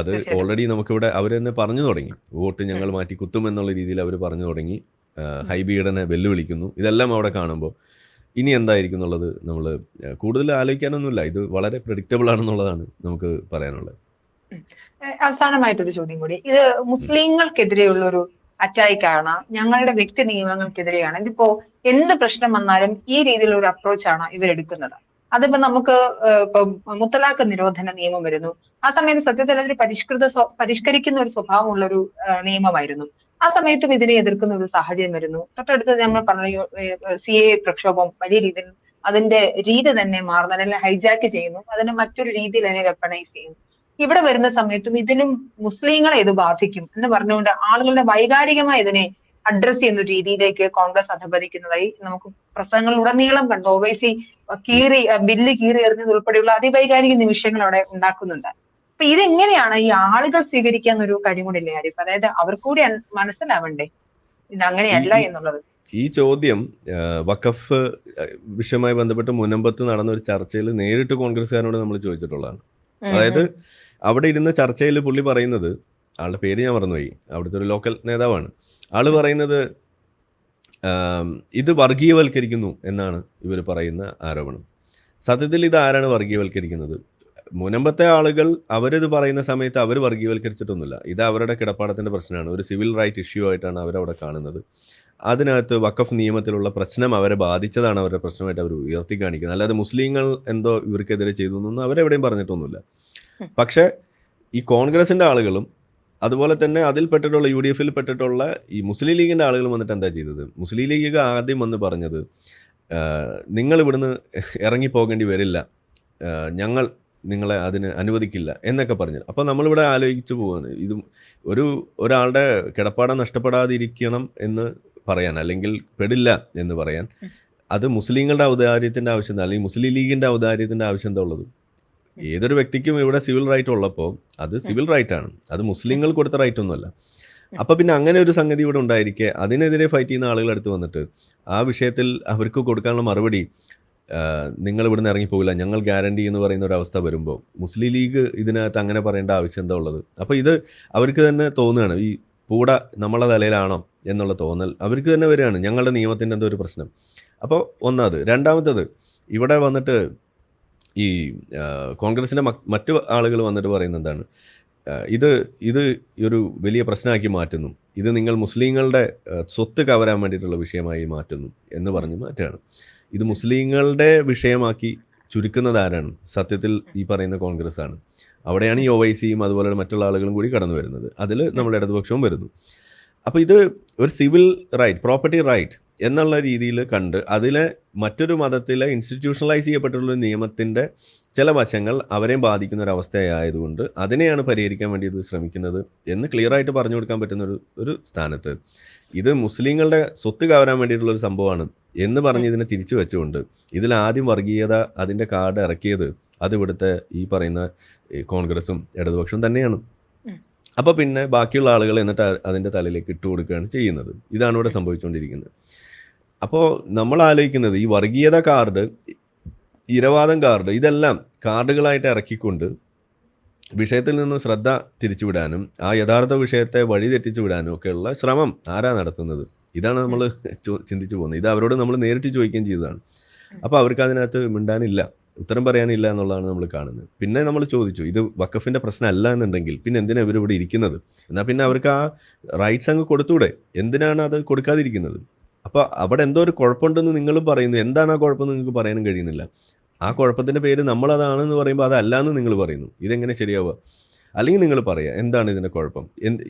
അത് ഓൾറെഡി നമുക്കിവിടെ അവർ തന്നെ പറഞ്ഞു തുടങ്ങി. വോട്ട് ഞങ്ങൾ മാറ്റി കുത്തും എന്നുള്ള രീതിയിൽ അവർ പറഞ്ഞു തുടങ്ങി. ഹൈബീഡനെ വെല്ലുവിളിക്കുന്നു. ഇതെല്ലാം അവിടെ കാണുമ്പോൾ ഇനി എന്തായിരിക്കും എന്നുള്ളത് നമ്മൾ കൂടുതൽ ആലോചിക്കാനൊന്നുമില്ല. ഇത് വളരെ പ്രെഡിക്റ്റബിൾ ആണെന്നുള്ളതാണ് നമുക്ക് പറയാനുള്ളത്. അവസാനമായിട്ടൊരു ചോദ്യം കൂടി, ഇത് മുസ്ലിങ്ങൾക്കെതിരെയുള്ള ഒരു അറ്റാക്കാണ്, ഞങ്ങളുടെ വ്യക്തി നിയമങ്ങൾക്കെതിരെയാണ്. ഇതിപ്പോ എന്ത് പ്രശ്നം വന്നാലും ഈ രീതിയിലുള്ള ഒരു അപ്രോച്ചാണ് ഇവരെടുക്കുന്നത്. അതിപ്പോ നമുക്ക് ഇപ്പൊ മുത്തലാഖ് നിരോധന നിയമം വരുന്നു. ആ സമയത്ത് സത്യത്തിൽ അതൊരു പരിഷ്കരിക്കുന്ന ഒരു സ്വഭാവമുള്ള ഒരു നിയമമായിരുന്നു. ആ സമയത്തും ഇതിനെ എതിർക്കുന്ന ഒരു സാഹചര്യം വരുന്നു. തൊട്ടടുത്ത് നമ്മൾ പറഞ്ഞ CAA പ്രക്ഷോഭം വലിയ രീതിയിൽ അതിന്റെ രീതി തന്നെ മാറുന്നു, അല്ലെങ്കിൽ ഹൈജാക്ക് ചെയ്യുന്നു, അതിനെ മറ്റൊരു രീതിയിൽ തന്നെ വെപ്പണൈസ് ചെയ്യുന്നു. ഇവിടെ വരുന്ന സമയത്തും ഇതിനും മുസ്ലിങ്ങളെ ഇത് ബാധിക്കും എന്ന് പറഞ്ഞുകൊണ്ട് ആളുകളുടെ വൈകാരികമായി ഇതിനെ അഡ്രസ് ചെയ്യുന്ന ഒരു രീതിയിലേക്ക് കോൺഗ്രസ് അധപതിക്കുന്നതായി നമുക്ക് പ്രസംഗങ്ങളിലുടനീളം കണ്ടു. ഓവൈസി ബില്ല് കീറി എറിഞ്ഞത് ഉൾപ്പെടെയുള്ള അതിവൈകാരിക നിമിഷങ്ങൾ അവിടെ ഉണ്ടാക്കുന്നുണ്ട്. അപ്പൊ ഇതെങ്ങനെയാണ് ഈ ആളുകൾ സ്വീകരിക്കാൻ ഒരു കാര്യം കൂടി ഇല്ലേ ആരിഫ്? അതായത് അവർക്കൂടി മനസ്സിലാവണ്ടേ ഇത് അങ്ങനെയല്ല എന്നുള്ളത്. ഈ ചോദ്യം വഖഫ് വിഷയവുമായി ബന്ധപ്പെട്ട് മുനമ്പത്ത് നടന്ന ഒരു ചർച്ചയിൽ നേരിട്ട് കോൺഗ്രസ്സുകാരോട് നമ്മൾ ചോദിച്ചിട്ടുള്ളതാണ്. അതായത് അവിടെ ഇരുന്ന ചർച്ചയിൽ പുള്ളി പറയുന്നത്, ആളുടെ പേര് ഞാൻ മറന്നുപോയി, അവിടുത്തെ ഒരു ലോക്കൽ നേതാവാണ്. ആള് പറയുന്നത് ഇത് വർഗീയവൽക്കരിക്കുന്നു എന്നാണ് ഇവർ പറയുന്ന ആരോപണം. സത്യത്തിൽ ഇത് ആരാണ് വർഗീയവൽക്കരിക്കുന്നത്? മുനമ്പത്തെ ആളുകൾ അവരിത് പറയുന്ന സമയത്ത് അവർ വർഗീയവൽക്കരിച്ചിട്ടൊന്നുമില്ല. ഇത് അവരുടെ കിടപ്പാടത്തിൻ്റെ പ്രശ്നമാണ്, ഒരു സിവിൽ റൈറ്റ് ഇഷ്യൂ ആയിട്ടാണ് അവരവിടെ കാണുന്നത്. അതിനകത്ത് വഖഫ് നിയമത്തിലുള്ള പ്രശ്നം അവരെ ബാധിച്ചതാണ് അവരുടെ പ്രശ്നമായിട്ട് അവർ ഉയർത്തി കാണിക്കുന്നത്. അല്ലാതെ മുസ്ലിങ്ങൾ എന്തോ ഇവർക്കെതിരെ ചെയ്തു എന്നൊന്നും അവരെവിടെയും പറഞ്ഞിട്ടൊന്നുമില്ല. പക്ഷേ ഈ കോൺഗ്രസിൻ്റെ ആളുകളും അതുപോലെ തന്നെ അതിൽ പെട്ടിട്ടുള്ള UDFൽ പെട്ടിട്ടുള്ള ഈ മുസ്ലിം ലീഗിൻ്റെ ആളുകൾ വന്നിട്ട് എന്താ ചെയ്തത്? മുസ്ലിം ലീഗ് ആദ്യം വന്ന് പറഞ്ഞത് നിങ്ങൾ ഇവിടുന്ന് ഇറങ്ങിപ്പോകേണ്ടി വരില്ല, ഞങ്ങൾ നിങ്ങളെ അതിന് അനുവദിക്കില്ല എന്നൊക്കെ പറഞ്ഞു. അപ്പോൾ നമ്മളിവിടെ ആലോചിച്ചു പോവാണ്, ഇത് ഒരാളുടെ കിടപ്പാടം നഷ്ടപ്പെടാതിരിക്കണം എന്ന് പറയാൻ, അല്ലെങ്കിൽ പെടില്ല എന്ന് പറയാൻ, അത് മുസ്ലിങ്ങളുടെ ഔദാര്യത്തിൻ്റെ ആവശ്യം എന്താ, അല്ലെങ്കിൽ മുസ്ലിം ലീഗിൻ്റെ ഔദാര്യത്തിൻ്റെ ആവശ്യം എന്താ ഉള്ളത്? ഏതൊരു വ്യക്തിക്കും ഇവിടെ സിവിൽ റൈറ്റ് ഉള്ളപ്പോൾ അത് സിവിൽ റൈറ്റാണ്, അത് മുസ്ലിങ്ങൾ കൊടുത്ത റൈറ്റ് ഒന്നുമല്ല. അപ്പൊ പിന്നെ അങ്ങനെ ഒരു സംഗതി ഇവിടെ ഉണ്ടായിരിക്കെ അതിനെതിരെ ഫൈറ്റ് ചെയ്യുന്ന ആളുകൾ അടുത്ത് വന്നിട്ട് ആ വിഷയത്തിൽ അവർക്ക് കൊടുക്കാനുള്ള മറുപടി നിങ്ങൾ ഇവിടുന്ന് ഇറങ്ങിപ്പോകില്ല, ഞങ്ങൾ ഗ്യാരണ്ടി എന്ന് പറയുന്ന ഒരു അവസ്ഥ വരുമ്പോൾ മുസ്ലിം ലീഗ് ഇതിനകത്ത് അങ്ങനെ പറയേണ്ട ആവശ്യം എന്താ ഉള്ളത്? അപ്പോൾ ഇത് അവർക്ക് തന്നെ തോന്നുകയാണ്, ഈ പൂട നമ്മളെ തലയിലാണോ എന്നുള്ള തോന്നൽ അവർക്ക് തന്നെ വരികയാണ്, ഞങ്ങളുടെ നിയമത്തിൻ്റെ എന്തോ ഒരു പ്രശ്നം. അപ്പോൾ ഒന്നത്. രണ്ടാമത്തത്, ഇവിടെ വന്നിട്ട് ഈ കോൺഗ്രസിൻ്റെ മറ്റു ആളുകൾ വന്നിട്ട് പറയുന്നത് എന്താണ്, ഇത് ഇത് ഒരു വലിയ പ്രശ്നമാക്കി മാറ്റുന്നു, ഇത് നിങ്ങൾ മുസ്ലിങ്ങളുടെ സ്വത്ത് കവരാൻ വേണ്ടിയിട്ടുള്ള വിഷയമായി മാറ്റുന്നു എന്ന് പറഞ്ഞ് മാറ്റുകയാണ്. ഇത് മുസ്ലിങ്ങളുടെ വിഷയമാക്കി ചുരുക്കുന്നത് ആരാണ്? സത്യത്തിൽ ഈ പറയുന്ന കോൺഗ്രസ് ആണ്. അവിടെയാണ് ഈ OICയും അതുപോലെ മറ്റുള്ള ആളുകളും കൂടി കടന്നു വരുന്നത്. അതിൽ നമ്മുടെ ഇടതുപക്ഷവും വരുന്നു. അപ്പോൾ ഇത് ഒരു സിവിൽ റൈറ്റ്, പ്രോപ്പർട്ടി റൈറ്റ് എന്നുള്ള രീതിയിൽ കണ്ട് അതിലെ മറ്റൊരു മതത്തിലെ ഇൻസ്റ്റിറ്റ്യൂഷണലൈസ് ചെയ്യപ്പെട്ടുള്ള നിയമത്തിൻ്റെ ചില വശങ്ങൾ അവരെയും ബാധിക്കുന്ന ഒരു അവസ്ഥയായതുകൊണ്ട് അതിനെയാണ് പരിഹരിക്കാൻ വേണ്ടി ഇത് ശ്രമിക്കുന്നത് എന്ന് ക്ലിയറായിട്ട് പറഞ്ഞു കൊടുക്കാൻ പറ്റുന്ന ഒരു സ്ഥാനത്ത് ഇത് മുസ്ലിങ്ങളുടെ സ്വത്ത് കവരാൻ വേണ്ടിയിട്ടുള്ളൊരു സംഭവമാണ് എന്ന് പറഞ്ഞ് ഇതിനെ തിരിച്ചു വെച്ചുകൊണ്ട് ഇതിൽ ആദ്യം വർഗീയത അതിൻ്റെ കാർഡ് ഇറക്കിയത് അത് ഇവിടുത്തെ ഈ പറയുന്ന കോൺഗ്രസും ഇടതുപക്ഷവും തന്നെയാണ്. അപ്പോൾ പിന്നെ ബാക്കിയുള്ള ആളുകൾ എന്നിട്ട് അതിൻ്റെ തലയിലേക്ക് ഇട്ട് കൊടുക്കുകയാണ് ചെയ്യുന്നത്. ഇതാണ് ഇവിടെ സംഭവിച്ചുകൊണ്ടിരിക്കുന്നത്. അപ്പോൾ നമ്മൾ ആലോചിക്കുന്നത് ഈ വർഗീയത കാർഡ്, ഇരവാദം കാർഡ്, ഇതെല്ലാം കാർഡുകളായിട്ട് ഇറക്കിക്കൊണ്ട് വിഷയത്തിൽ നിന്നും ശ്രദ്ധ തിരിച്ചുവിടാനും ആ യഥാർത്ഥ വിഷയത്തെ വഴി തെറ്റിച്ചു വിടാനും ഒക്കെയുള്ള ശ്രമം ആരാ നടത്തുന്നത്? ഇതാണ് നമ്മൾ ചിന്തിച്ചു പോകുന്നത്. ഇത് അവരോട് നമ്മൾ നേരിട്ട് ചോദിക്കുകയും ചെയ്തതാണ്. അപ്പോൾ അവർക്ക് അതിനകത്ത് മിണ്ടാനില്ല, ഉത്തരം പറയാനില്ല എന്നുള്ളതാണ് നമ്മൾ കാണുന്നത്. പിന്നെ നമ്മൾ ചോദിച്ചു, ഇത് വഖഫിൻ്റെ പ്രശ്നമല്ല എന്നുണ്ടെങ്കിൽ പിന്നെ എന്തിനാണ് ഇവരിവിടെ ഇരിക്കുന്നത്? എന്നാൽ പിന്നെ അവർക്ക് ആ റൈറ്റ്സ് അങ്ങ് കൊടുത്തൂടെ? എന്തിനാണ് അത് കൊടുക്കാതിരിക്കുന്നത്? അപ്പോൾ അവിടെ എന്തോ ഒരു കുഴപ്പമുണ്ടെന്ന് നിങ്ങളും പറയുന്നു. എന്താണ് ആ കുഴപ്പമെന്ന് നിങ്ങൾക്ക് പറയാനും കഴിയുന്നില്ല. ആ കുഴപ്പത്തിൻ്റെ പേര് നമ്മളതാണെന്ന് പറയുമ്പോൾ അതല്ല എന്ന് നിങ്ങൾ പറയുന്നു. ഇതെങ്ങനെ ശരിയാവുക? അല്ലെങ്കിൽ നിങ്ങൾ പറയുക എന്താണ് ഇതിൻ്റെ കുഴപ്പം?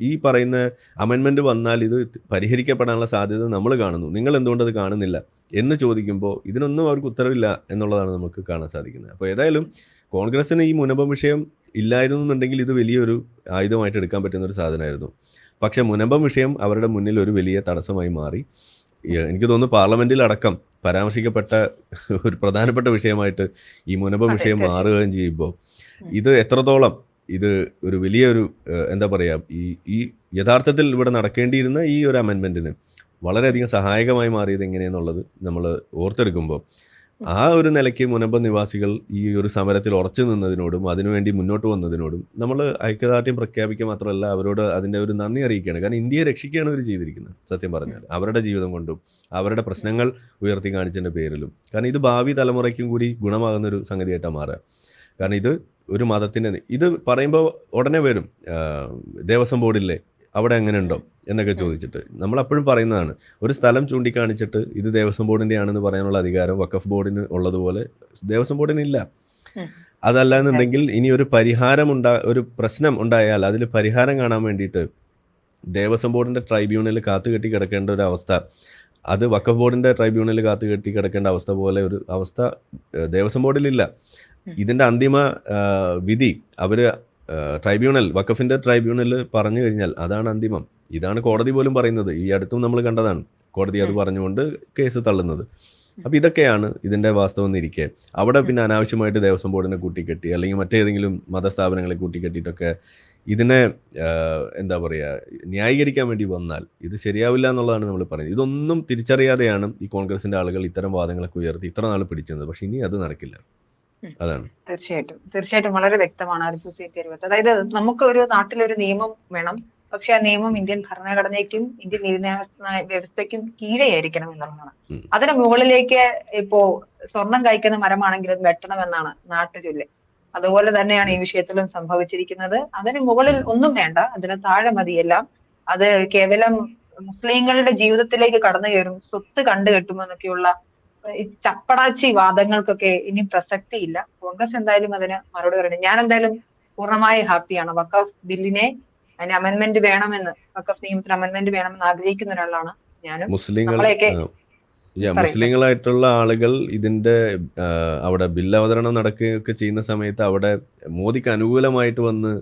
ഈ പറയുന്ന അമെൻമെൻറ്റ് വന്നാൽ ഇത് പരിഹരിക്കപ്പെടാനുള്ള സാധ്യത നമ്മൾ കാണുന്നു, നിങ്ങൾ എന്തുകൊണ്ട് അത് കാണുന്നില്ല എന്ന് ചോദിക്കുമ്പോൾ ഇതിനൊന്നും അവർക്ക് ഉത്തരവില്ല എന്നുള്ളതാണ് നമുക്ക് കാണാൻ സാധിക്കുന്നത്. അപ്പോൾ ഏതായാലും കോൺഗ്രസ്സിന് ഈ മുനമ്പം വിഷയം ഇല്ലായിരുന്നു എന്നുണ്ടെങ്കിൽ ഇത് വലിയൊരു ആയുധമായിട്ട് എടുക്കാൻ പറ്റുന്ന ഒരു സാധനമായിരുന്നു. പക്ഷേ മുനമ്പം വിഷയം അവരുടെ മുന്നിൽ ഒരു വലിയ തടസ്സമായി മാറി. എനിക്ക് തോന്നുന്നു പാർലമെൻറ്റിലടക്കം പരാമർശിക്കപ്പെട്ട ഒരു പ്രധാനപ്പെട്ട വിഷയമായിട്ട് ഈ മുനമ്പം വിഷയം മാറുകയും ചെയ്യുമ്പോൾ ഇത് എത്രത്തോളം ഇത് ഒരു വലിയൊരു എന്താ പറയുക, ഈ യഥാർത്ഥത്തിൽ ഇവിടെ നടക്കേണ്ടിയിരുന്ന ഈ ഒരു അമെൻമെൻറ്റിന് വളരെയധികം സഹായകമായി മാറിയത് എങ്ങനെയെന്നുള്ളത് നമ്മൾ ഓർത്തെടുക്കുമ്പോൾ ആ ഒരു നിലയ്ക്ക് മുനമ്പം നിവാസികൾ ഈ ഒരു സമരത്തിൽ ഉറച്ചു നിന്നതിനോടും അതിനുവേണ്ടി മുന്നോട്ട് വന്നതിനോടും നമ്മൾ ഐക്യദാർഢ്യം പ്രഖ്യാപിക്കുക മാത്രമല്ല അവരോട് അതിൻ്റെ ഒരു നന്ദി അറിയിക്കുകയാണ്. കാരണം ഇന്ത്യയെ രക്ഷിക്കുകയാണ് ഇവർ ചെയ്തിരിക്കുന്നത്. സത്യം പറഞ്ഞാൽ അവരുടെ ജീവിതം കൊണ്ടും അവരുടെ പ്രശ്നങ്ങൾ ഉയർത്തി കാണിച്ചതിൻ്റെ പേരിലും. കാരണം ഇത് ഭാവി തലമുറയ്ക്കും കൂടി ഗുണമാകുന്നൊരു സംഗതിയായിട്ടാണ് മാറുക. കാരണം ഇത് ഒരു മതത്തിൻ്റെ, ഇത് പറയുമ്പോൾ ഉടനെ വരും ദേവസ്വം ബോർഡില്ലേ അവിടെ എങ്ങനെ ഉണ്ടോ എന്നൊക്കെ ചോദിച്ചിട്ട് നമ്മളപ്പോഴും പറയുന്നതാണ്, ഒരു സ്ഥലം ചൂണ്ടിക്കാണിച്ചിട്ട് ഇത് ദേവസ്വം ബോർഡിൻ്റെ ആണെന്ന് പറയാനുള്ള അധികാരം വഖഫ് ബോർഡിന് ഉള്ളതുപോലെ ദേവസ്വം ബോർഡിനില്ല. അതല്ല എന്നുണ്ടെങ്കിൽ ഇനി ഒരു ഒരു പ്രശ്നം ഉണ്ടായാൽ അതിൽ പരിഹാരം കാണാൻ വേണ്ടിയിട്ട് ദേവസ്വം ബോർഡിൻ്റെ ട്രൈബ്യൂണൽ കാത്തുകെട്ടി കിടക്കേണ്ട ഒരു അവസ്ഥ, അത് വഖഫ് ബോർഡിൻ്റെ ട്രൈബ്യൂണൽ കാത്തുകെട്ടി കിടക്കേണ്ട അവസ്ഥ പോലെ ഒരു അവസ്ഥ ദേവസ്വം ബോർഡിലില്ല. ഇതിൻ്റെ അന്തിമ വിധി അവർ ട്രൈബ്യൂണൽ, വഖഫിൻ്റെ ട്രൈബ്യൂണൽ പറഞ്ഞു കഴിഞ്ഞാൽ അതാണ് അന്തിമം. ഇതാണ് കോടതി പോലും പറയുന്നത്. ഈ അടുത്തും നമ്മൾ കണ്ടതാണ് കോടതി അത് പറഞ്ഞുകൊണ്ട് കേസ് തള്ളുന്നത്. അപ്പോൾ ഇതൊക്കെയാണ് ഇതിൻ്റെ വാസ്തവം എന്നിരിക്കെ അവിടെ പിന്നെ അനാവശ്യമായിട്ട് ദേവസ്വം ബോർഡിനെ കൂട്ടിക്കെട്ടി അല്ലെങ്കിൽ മറ്റേതെങ്കിലും മതസ്ഥാപനങ്ങളെ കൂട്ടിക്കെട്ടിയിട്ടൊക്കെ ഇതിനെ എന്താ പറയുക ന്യായീകരിക്കാൻ വേണ്ടി വന്നാൽ ഇത് ശരിയാവില്ല എന്നുള്ളതാണ് നമ്മൾ പറയുന്നത്. ഇതൊന്നും തിരിച്ചറിയാതെയാണ് ഈ കോൺഗ്രസിൻ്റെ ആളുകൾ ഇത്തരം വാദങ്ങളൊക്കെ ഉയർത്തി ഇത്ര നാൾ പിടിച്ചത്. പക്ഷെ ഇനി അത് നടക്കില്ല. അതാണ്. തീർച്ചയായിട്ടും വളരെ വ്യക്തമാണ് ആരിഫ് ഹുസൈൻ തെരുവത്ത്. അതായത് നമുക്ക് ഒരു നാട്ടിലൊരു നിയമം വേണം, പക്ഷെ ആ നിയമം ഇന്ത്യൻ ഭരണഘടനയ്ക്കും ഇന്ത്യൻ നീതിന്യായ വ്യവസ്ഥയ്ക്കും കീഴെയായിരിക്കണം എന്നുള്ളതാണ്. അതിന് മുകളിലേക്ക് ഇപ്പോ സ്വർണം കായ്ക്കുന്ന മരമാണെങ്കിലും വെട്ടണമെന്നാണ് നാട്ടുചൊല്ല്. അതുപോലെ തന്നെയാണ് ഈ വിഷയത്തിലും സംഭവിച്ചിരിക്കുന്നത്. അതിന് മുകളിൽ ഒന്നും വേണ്ട, അതിന് താഴെ മതിയെല്ലാം. അത് കേവലം മുസ്ലിങ്ങളുടെ ജീവിതത്തിലേക്ക് കടന്നു കയറും, സ്വത്ത് കണ്ടുകെട്ടുമെന്നൊക്കെയുള്ള ചപ്പടാച്ചി വാദങ്ങൾക്കൊക്കെ ഇനി പ്രസക്തിയില്ല. കോൺഗ്രസ് എന്തായാലും അതിന് മറുപടി പറയണം. ഞാൻ എന്തായാലും പൂർണ്ണമായി ഹാപ്പിയാണ്. വഖഫ് ബില്ലിനെ അതിന് അമെന്റ്മെന്റ് വേണമെന്ന്, വഖഫ് നിയമത്തിന് അമെന്റ്മെന്റ് വേണമെന്ന് ആഗ്രഹിക്കുന്ന ഒരാളാണ് ഞാനും. മുസ്ലിങ്ങളായിട്ടുള്ള ആളുകൾ ഇതിന്റെ അവിടെ ബില്ല് അവതരണം നടക്കുകയൊക്കെ ചെയ്യുന്ന സമയത്ത് അവിടെ മോദിക്ക് അനുകൂലമായിട്ട് വന്ന്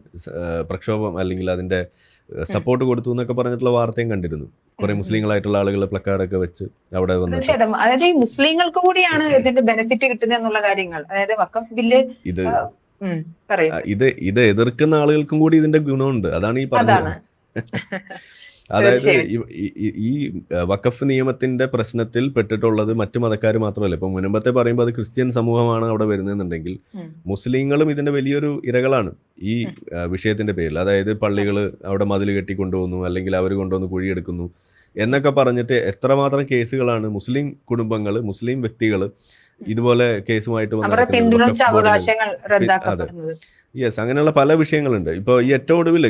പ്രക്ഷോഭം അല്ലെങ്കിൽ അതിന്റെ സപ്പോർട്ട് കൊടുത്തു എന്നൊക്കെ പറഞ്ഞിട്ടുള്ള വാർത്തയും കണ്ടിരുന്നു. കുറെ മുസ്ലിങ്ങളായിട്ടുള്ള ആളുകൾ പ്ലക്കാർഡൊക്കെ വെച്ച് അവിടെ വന്നു. തീർച്ചയായിട്ടും, അതായത് ഈ മുസ്ലിങ്ങൾക്ക് കൂടിയാണ് ഇതിന്റെ ബെനിഫിറ്റ് കിട്ടുന്നത് എന്നുള്ള കാര്യങ്ങൾ. അതായത് വഖഫ് ബില്ല് ഇത് എതിർക്കുന്ന ആളുകൾക്കും കൂടി ഇതിന്റെ ഗുണമുണ്ട്. അതാണ് ഈ പറഞ്ഞത്. അതായത് തീർച്ചയായും. ഈ വഖഫ് നിയമത്തിന്റെ പ്രശ്നത്തിൽ പെട്ടിട്ടുള്ളത് മറ്റു മതക്കാർ മാത്രമല്ല. ഇപ്പൊ മുൻപത്തെ പറയുമ്പോൾ അത് ക്രിസ്ത്യൻ സമൂഹമാണ് അവിടെ വരുന്നതെന്നുണ്ടെങ്കിൽ ഉം, മുസ്ലിങ്ങളും ഇതിന്റെ വലിയൊരു ഇരകളാണ് ഈ ഉം, വിഷയത്തിന്റെ പേരിൽ. അതായത് പള്ളികൾ അവിടെ മതിൽ കെട്ടി കൊണ്ടുപോകുന്നു, അല്ലെങ്കിൽ അവർ കൊണ്ടുവന്ന് കുഴിയെടുക്കുന്നു എന്നൊക്കെ പറഞ്ഞിട്ട് എത്രമാത്രം കേസുകളാണ് മുസ്ലിം കുടുംബങ്ങൾ, മുസ്ലിം വ്യക്തികൾ ഇതുപോലെ കേസുമായിട്ട് വന്ന് അവരുടെ നടക്കുന്നത് പിന്തുണച്ച വഖഫ് ബോർഡിനെതിരെ. അവകാശങ്ങൾ അതെ, റദ്ദാക്കപ്പെടുന്നത്. യെസ്, അങ്ങനെയുള്ള പല വിഷയങ്ങളുണ്ട്. ഇപ്പോൾ ഈ ഏറ്റവും ഒടുവിൽ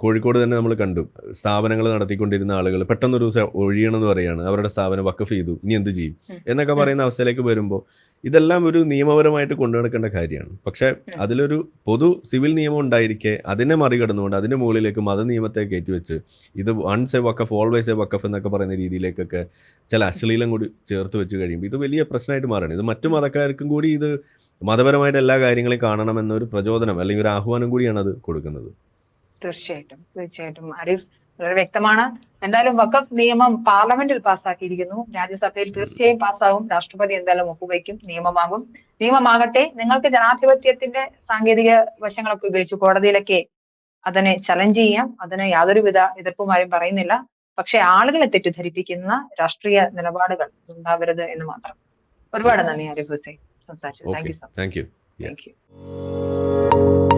കോഴിക്കോട് തന്നെ നമ്മൾ കണ്ടു, സ്ഥാപനങ്ങൾ നടത്തിക്കൊണ്ടിരുന്ന ആളുകൾ പെട്ടെന്നൊരു ദിവസം ഒഴിയണമെന്ന് പറയുകയാണ്, അവരുടെ സ്ഥാപനം വഖഫ് ചെയ്തു, ഇനി എന്ത് ചെയ്യും ഉം, എന്നൊക്കെ ഉം, പറയുന്ന അവസ്ഥയിലേക്ക് വരുമ്പോൾ ഇതെല്ലാം ഒരു നിയമപരമായിട്ട് കൊണ്ടു നടക്കേണ്ട കാര്യമാണ്. പക്ഷേ ഉം. അതിലൊരു പൊതു സിവിൽ നിയമം ഉണ്ടായിരിക്കെ അതിനെ മറികടന്നുകൊണ്ട് അതിൻ്റെ മുകളിലേക്ക് മതനിയമത്തെ കയറ്റിവെച്ച് ഇത് വൺസ് എ വഖഫ് ഓൾവേസ് എ വഖഫ് എന്നൊക്കെ പറയുന്ന രീതിയിലേക്കൊക്കെ ചില അശ്ലീലം കൂടി ചേർത്ത് വെച്ച് കഴിയുമ്പോൾ ഇത് വലിയ പ്രശ്നമായിട്ട് മാറുകയാണ്. ഇത് മറ്റു മതക്കാർക്കും കൂടി ഇത് മതപരമായിട്ട് എല്ലാ കാര്യങ്ങളെയും കാണണമെന്നൊരു പ്രചോദനം അല്ലെങ്കിൽ ഒരു ആഹ്വാനം കൂടിയാണ് അത് കൊടുക്കുന്നത്. തീർച്ചയായിട്ടും, തീർച്ചയായിട്ടും. ആരിഫ്, വളരെ വ്യക്തമാണ്. എന്തായാലും വഖഫ് നിയമം പാർലമെന്റിൽ പാസ്സാക്കിയിരിക്കുന്നു. രാജ്യസഭയിൽ തീർച്ചയായും പാസ്സാകും. രാഷ്ട്രപതി എന്തായാലും ഒപ്പുവയ്ക്കും, നിയമമാകും. നിയമമാകട്ടെ. നിങ്ങൾക്ക് ജനാധിപത്യത്തിന്റെ സാങ്കേതിക വശങ്ങളൊക്കെ ഉപയോഗിച്ച് കോടതിയിലൊക്കെ അതിനെ ചലഞ്ച് ചെയ്യാം. അതിന് യാതൊരുവിധ എതിർപ്പും ആരും പറയുന്നില്ല. പക്ഷെ ആളുകളെ തെറ്റിദ്ധരിപ്പിക്കുന്ന രാഷ്ട്രീയ നിലപാടുകൾ ഉണ്ടാവരുത് എന്ന് മാത്രം. ഒരുപാട് യെസ്. നന്ദി ആരിഫ് ഹുസൈൻ സംസാരിച്ചു. Thank okay, you so much. Thank you. Thank you.